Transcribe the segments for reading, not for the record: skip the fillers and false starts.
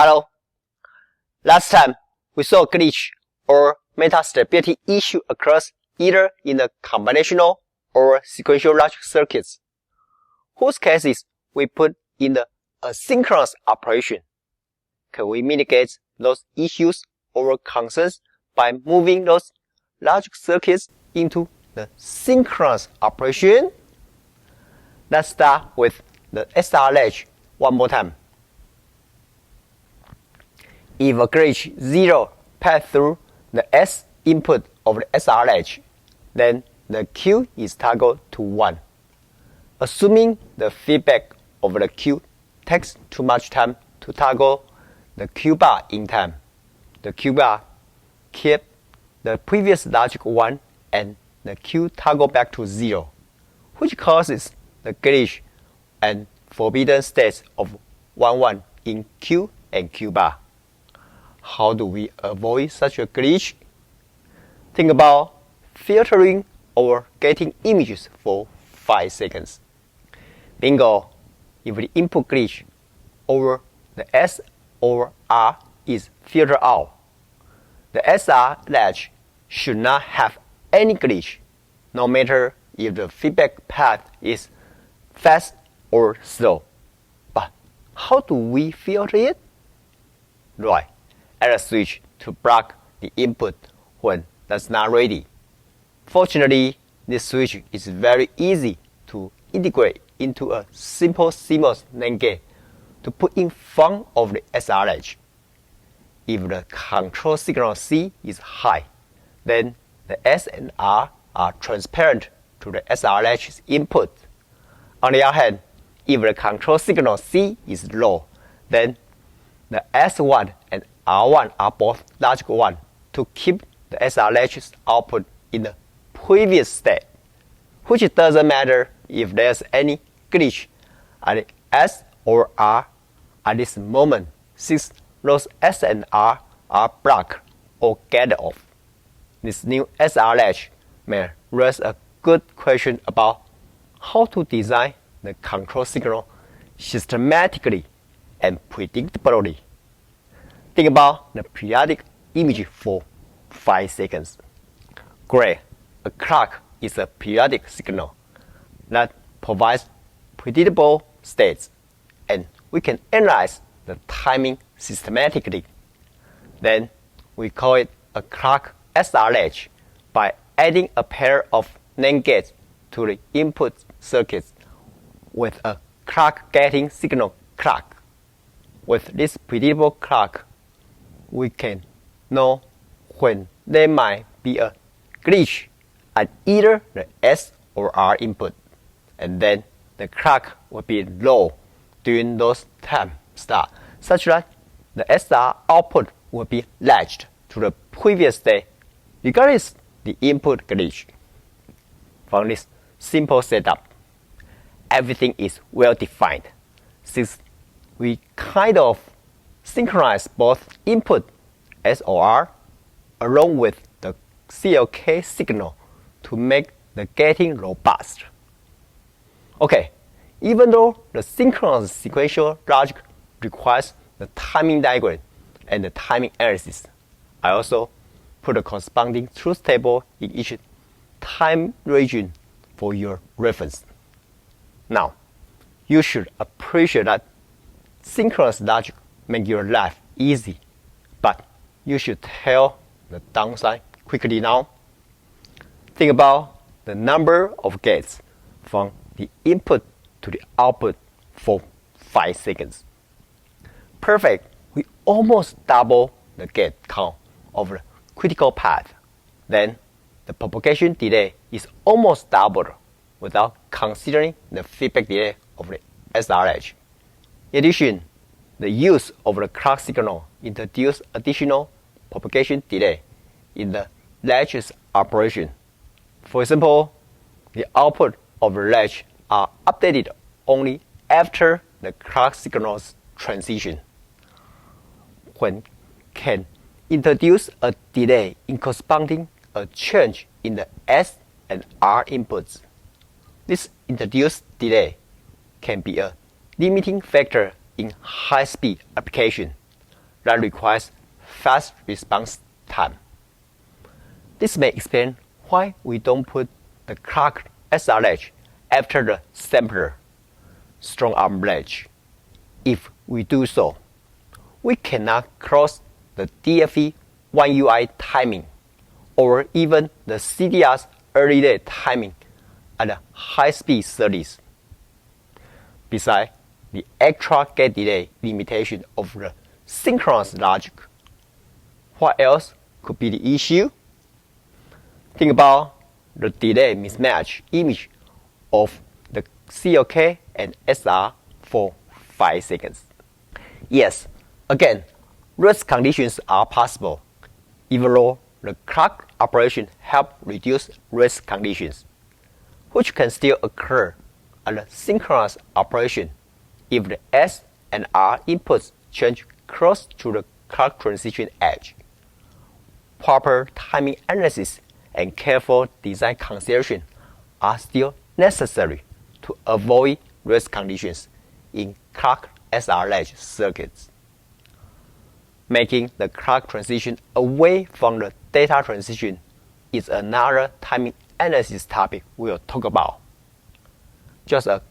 Hello. Last time, we saw a glitch or metastability issue occurs either in the combinational or sequential logic circuits, whose cases we put in the asynchronous operation. Can we mitigate those issues or concerns by moving those logic circuits into the synchronous operation? Let's start with the SR latch one more time. If a glitch 0 passes through the S input of the SR latch, then the Q is toggled to 1. Assuming the feedback of the Q takes too much time to toggle the Q bar in time, the Q bar keeps the previous logic 1 and the Q toggle back to 0, which causes the glitch and forbidden states of 1, 1 in Q and Q bar. How do we avoid such a glitch? Think about filtering or getting images for 5 seconds. Bingo! If the input glitch over the S or R is filtered out, the SR latch should not have any glitch, no matter if the feedback path is fast or slow. But how do we filter it? Right, add a switch to block the input when that's not ready. Fortunately, this switch is very easy to integrate into a simple CMOS NAND gate to put in front of the SR latch. If the control signal C is high, then the S and R are transparent to the SR latch's input. On the other hand, if the control signal C is low, then the S1 and R1 are both logic 1 to keep the SR latch's output in the previous state, which doesn't matter if there's any glitch at the S or R at this moment, since those S and R are blocked or gated off. This new SR latch may raise a good question about how to design the control signal systematically and predictably. Think about the periodic image for 5 seconds. Great, a clock is a periodic signal that provides predictable states, and we can analyze the timing systematically. Then we call it a clock SR latch by adding a pair of NAND gates to the input circuits with a clock getting signal clock. With this predictable clock, we can know when there might be a glitch at either the S or R input, and then the clock will be low during those time slots, such that the SR output will be latched to the previous state, regardless the input glitch. From this simple setup, everything is well defined, since we kind of synchronize both input S or R along with the CLK signal to make the gating robust. Okay, even though the synchronous sequential logic requires the timing diagram and the timing analysis, I also put a corresponding truth table in each time region for your reference. Now, you should appreciate that synchronous logic makes your life easy, but you should tell the downside quickly now. Think about the number of gates from the input to the output for 5 seconds. Perfect, we almost double the gate count of the critical path. Then the propagation delay is almost doubled without considering the feedback delay of the SR latch. In addition, the use of the clock signal introduces additional propagation delay in the latch's operation. For example, the output of the latch are updated only after the clock signal's transition, when can introduce a delay in corresponding a change in the S and R inputs. This introduced delay can be a limiting factor in high-speed application, that requires fast response time. This may explain why we don't put the clock SR latch after the sampler strong arm latch. If we do so, we cannot cross the DFE 1UI timing or even the CDR's early delay timing at high-speed SerDes. Besides the extra gate delay limitation of the synchronous logic, what else could be the issue? Think about the delay mismatch image of the CLK and SR for 5 seconds. Yes, again, race conditions are possible, even though the clock operation helps reduce race conditions, which can still occur at the synchronous operation if the S and R inputs change close to the clock transition edge. Proper timing analysis and careful design consideration are still necessary to avoid race conditions in clock SR latch circuits. Making the clock transition away from the data transition is another timing analysis topic we'll talk about. Just a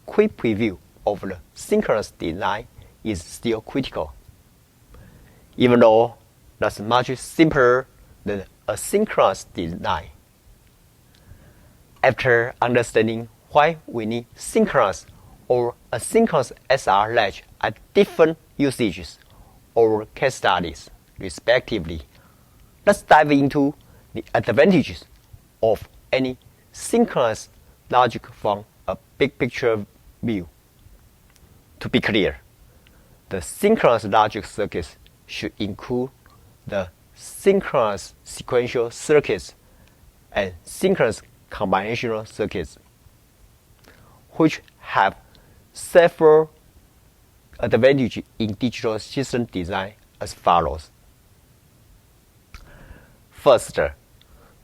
quick preview of the synchronous design is still critical, even though that's much simpler than asynchronous design. After understanding why we need synchronous or asynchronous SR latch at different usages or case studies, respectively, let's dive into the advantages of any synchronous logic from a big picture view. To be clear, the synchronous logic circuits should include the synchronous sequential circuits and synchronous combinational circuits, which have several advantages in digital system design as follows. First,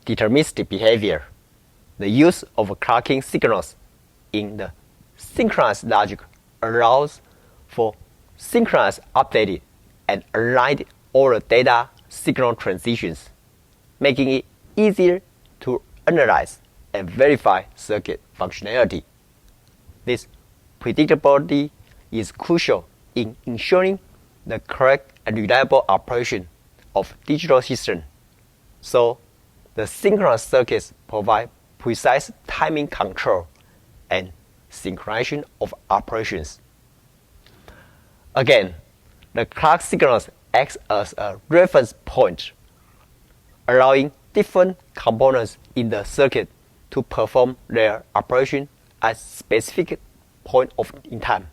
deterministic behavior. The use of clocking signals in the synchronous logic allows for synchronous updated and aligned all the data signal transitions, making it easier to analyze and verify circuit functionality. This predictability is crucial in ensuring the correct and reliable operation of digital systems, so the synchronous circuits provide precise timing control and synchronization of operations. Again, the clock signals act as a reference point, allowing different components in the circuit to perform their operation at a specific point in time.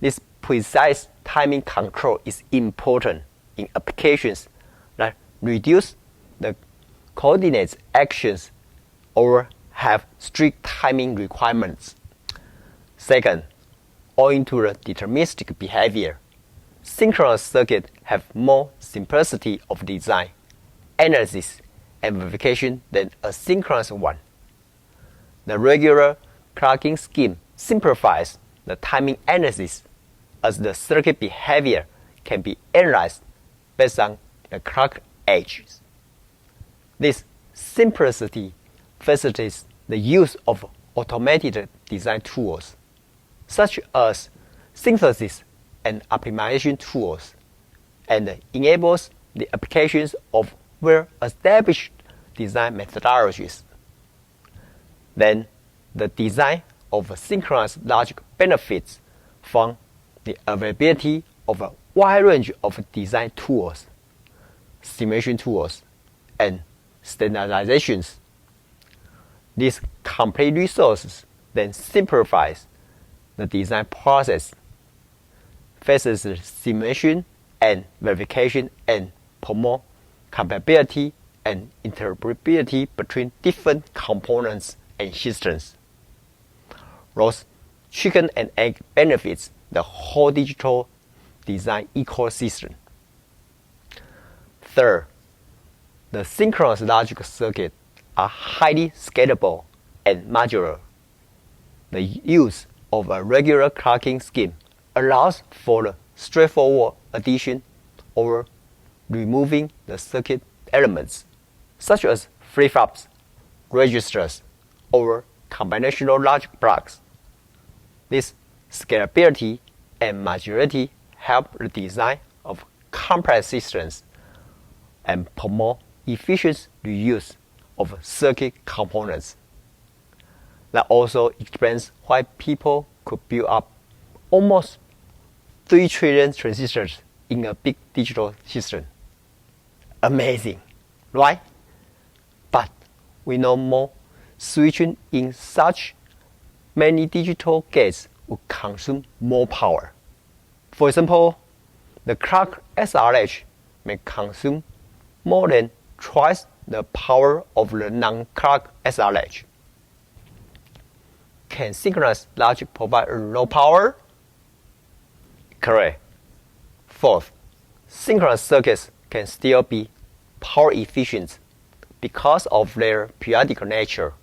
This precise timing control is important in applications that reduce the coordinates actions or have strict timing requirements. Second, owing to the deterministic behavior, synchronous circuits have more simplicity of design, analysis, and verification than a asynchronous one. The regular clocking scheme simplifies the timing analysis, as the circuit behavior can be analyzed based on the clock edges. This simplicity facilitates the use of automated design tools, such as synthesis and optimization tools, and enables the applications of well-established design methodologies. Then, the design of synchronous logic benefits from the availability of a wide range of design tools, simulation tools, and standardizations. These complete resources then simplifies the design process, facilitates simulation and verification, and promote compatibility and interoperability between different components and systems. Those chicken and egg benefits the whole digital design ecosystem. Third, the synchronous logic circuits are highly scalable and modular. The use of a regular clocking scheme allows for the straightforward addition or removing the circuit elements, such as flip-flops, registers, or combinational logic blocks. This scalability and modularity help the design of complex systems and promote efficient reuse of circuit components. That also explains why people could build up almost 3 trillion transistors in a big digital system. Amazing, right? But we know more. Switching in such many digital gates would consume more power. For example, the clock SRH may consume more than twice the power of the non-clock SRH. Can synchronous logic provide low power? Correct. Fourth, synchronous circuits can still be power efficient because of their periodic nature.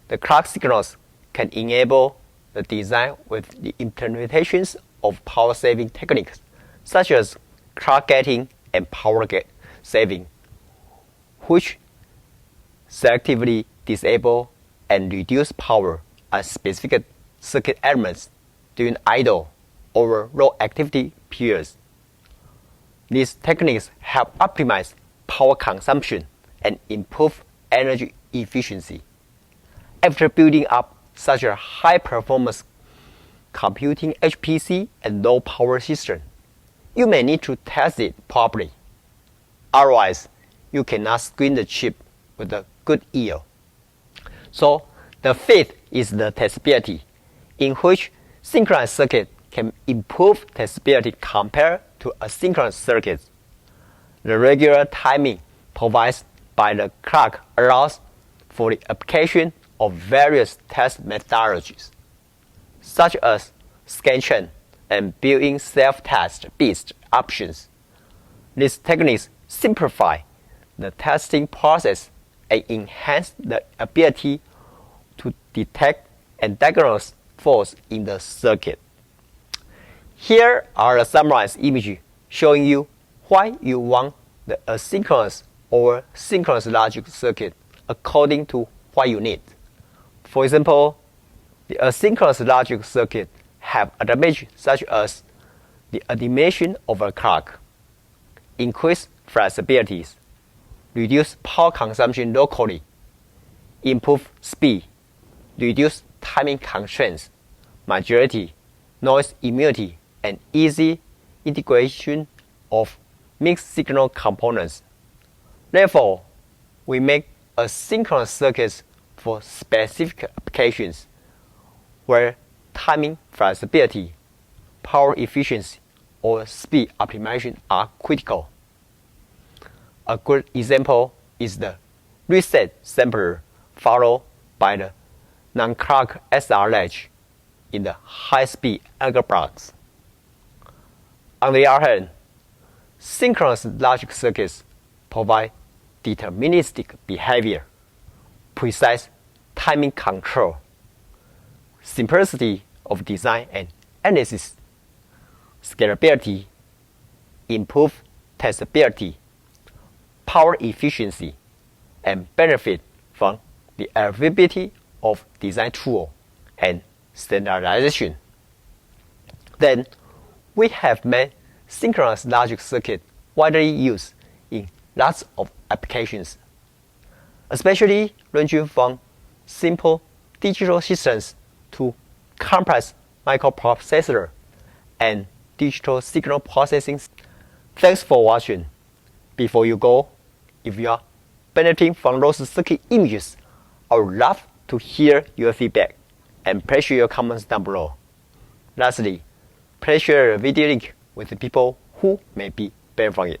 The clock signals can enable the design with the implementations of power-saving techniques, such as clock gating and power saving, which selectively disable and reduce power at specific circuit elements during idle or low activity periods. These techniques help optimize power consumption and improve energy efficiency. After building up such a high-performance computing HPC and low-power system, you may need to test it properly. Otherwise, you cannot screen the chip with a good yield. So, the fifth is the testability, in which synchronous circuit can improve testability compared to asynchronous circuits. The regular timing provided by the clock allows for the application of various test methodologies, such as scan chain and built-in self-test based options. These techniques simplify the testing process and enhance the ability to detect and diagnose faults in the circuit. Here are the summarized images showing you why you want the asynchronous or synchronous logic circuit according to what you need. For example, the asynchronous logic circuit have advantages such as the animation of a clock, increased flexibility, reduce power consumption locally, improve speed, reduce timing constraints, modularity, noise immunity, and easy integration of mixed signal components. Therefore, we make asynchronous circuits for specific applications where timing flexibility, power efficiency, or speed optimization are critical. A good example is the reset sampler followed by the non-clock SRH in the high-speed algo blocks. On the other hand, synchronous logic circuits provide deterministic behavior, precise timing control, simplicity of design and analysis, scalability, improved testability, power efficiency, and benefit from the availability of design tool and standardization. Then, we have made synchronous logic circuit widely used in lots of applications, especially ranging from simple digital systems to complex microprocessor and digital signal processing. Thanks for watching. Before you go, if you are benefiting from those circuit images, I would love to hear your feedback and please share your comments down below. Lastly, please share the video link with the people who may be benefiting from it.